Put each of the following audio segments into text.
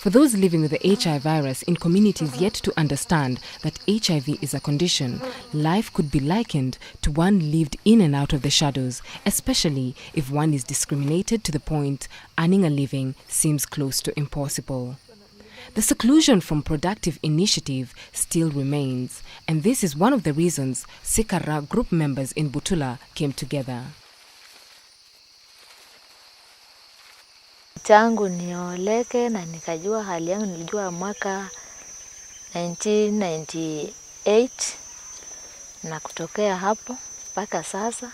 For those living with the HIV virus in communities yet to understand that HIV is a condition, life could be likened to one lived in and out of the shadows, especially if one is discriminated to the point earning a living seems close to impossible. The seclusion from productive initiative still remains, and this is one of the reasons Sikara group members in Butula came together. Tangu nioleke na nikajua hali yangu, nilijua mwaka 1998 na kutokea hapo mpaka sasa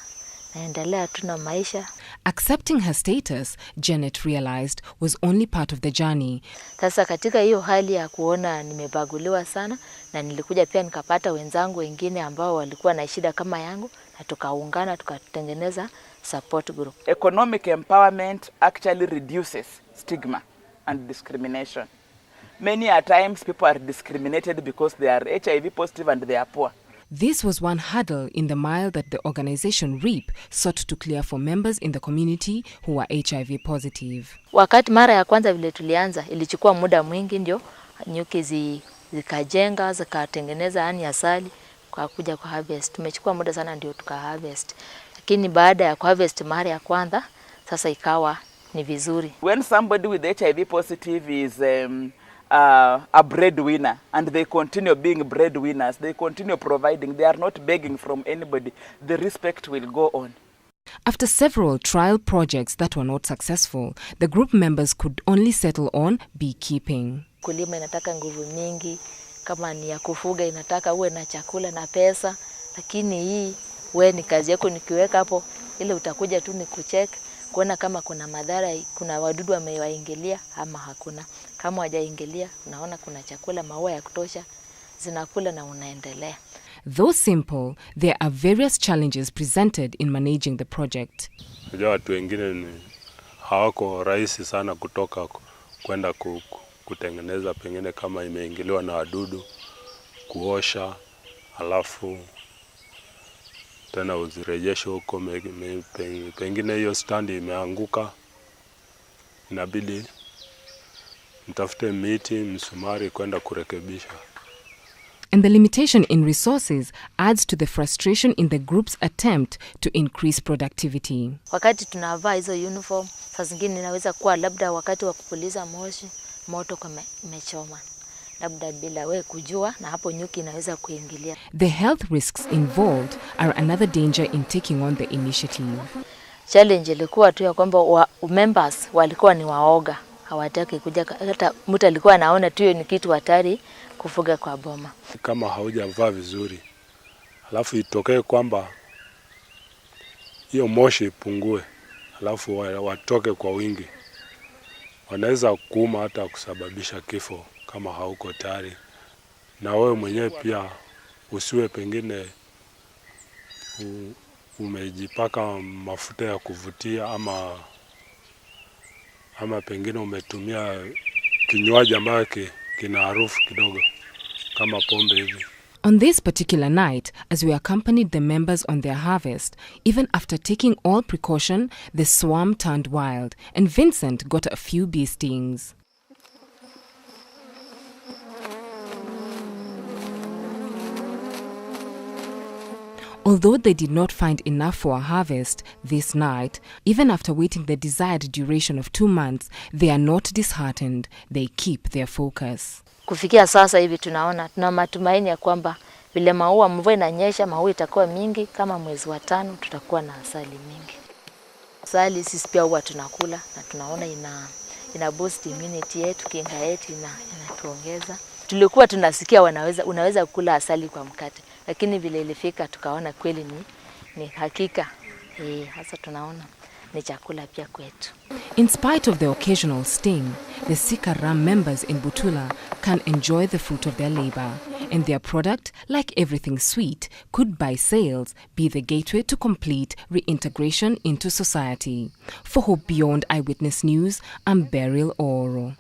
naendelea tu na maisha. Accepting her status, Janet realized, was only part of the journey. Sasa katika hiyo hali ya kuona nimebaguliwa sana, na nilikuja pia nikapata wenzangu wengine ambao walikuwa na shida kama yangu, na tukaungana tukatengeneza support group. Economic empowerment actually reduces stigma and discrimination. Many a times people are discriminated because they are HIV positive and they are poor. This was one hurdle in the mile that the organization REAP sought to clear for members in the community who were HIV positive. Wakati mara ya kwanza vile tulianza, ilichukua muda mwingi ndio nyuki zikajenga, zikatengeneza asali kwa kuja kwa harvest. Tumechukua muda sana ndio tuka harvest. Lakini baada ya harvest mara ya kwanza, sasa ikawa ni vizuri. When somebody with HIV positive is a breadwinner and they continue being breadwinners, they continue providing, they are not begging from anybody, the respect will go on. After several trial projects that were not successful, the group members could only settle on beekeeping. Kulima inataka nguvu nyingi, kama ni ya kufuga inataka uwe na chakula na pesa, lakini hii wewe ni kazi yako, nikiweka hapo ile utakuja tu ni kucheck kuona kama kuna madhara, kuna wadudu wamewaingilia ama hakuna. Kama hawajaingilia, unaona kuna chakula, maua ya kutosha, zinakula na unaendelea. Though simple, there are various challenges presented in managing the project. Watu wengine hawako rahisi sana kutoka kwenda kutengeneza, pengine kama imeingiliwa na wadudu, kuosha, alafu tena uzirejeshe huko, pengine hiyo stand imeanguka, inabidi mtafute miti, msumari kwenda kurekebisha. And the limitation in resources adds to the frustration in the group's attempt to increase productivity. Wakati tunavaa hizo uniform, saa zingine inaweza kuwa labda wakati wa kupuliza moshi, moto kama imechoma, labda bila wewe kujua, na hapo nyuki inaweza kuingilia. The health risks involved are another danger in taking on the initiative. Challenge ilikuwa tu ya kwamba members walikuwa ni waoga, hawataki kuja, hata mtu alikuwa anaona tu ni kitu hatari kufuga kwa boma. Kama haujavaa vizuri, alafu itokee kwamba hiyo moshi ipungue, alafu watoke kwa wingi, wanaweza kuuma hata kusababisha kifo kama hauko tayari. Na wewe mwenyewe pia usiwe pengine umejipaka mafuta ya kuvutia ama pengine umetumia kinywaji ambacho kina harufu kidogo kama pombe hivi. On this particular night, as we accompanied the members on their harvest, even after taking all precaution, the swarm turned wild, and Vincent got a few bee stings. Although they did not find enough for a harvest this night, even after waiting the desired duration of 2 months, they are not disheartened. They keep their focus. Kufikia sasa hivi tuna matumaini ya kwamba vile mvua inanyesha, maua itakuwa mingi, kama mwezi wa 5 tutakuwa na asali mingi. Asali sisi pia huwa tunakula na tunaona ina boost immunity yetu, kinga yetu inatuongeza. Tulikuwa tunasikia unaweza kula asali kwa mkate, lakini vile ilifika tukaona kweli ni hakika. Hasa tunaona ni chakula pia kwetu. In spite of the occasional sting, the Sikara members in Butula can enjoy the fruit of their labor, and their product, like everything sweet, could by sales be the gateway to complete reintegration into society. For Hope Beyond Eyewitness News, I'm Beryl Ooro.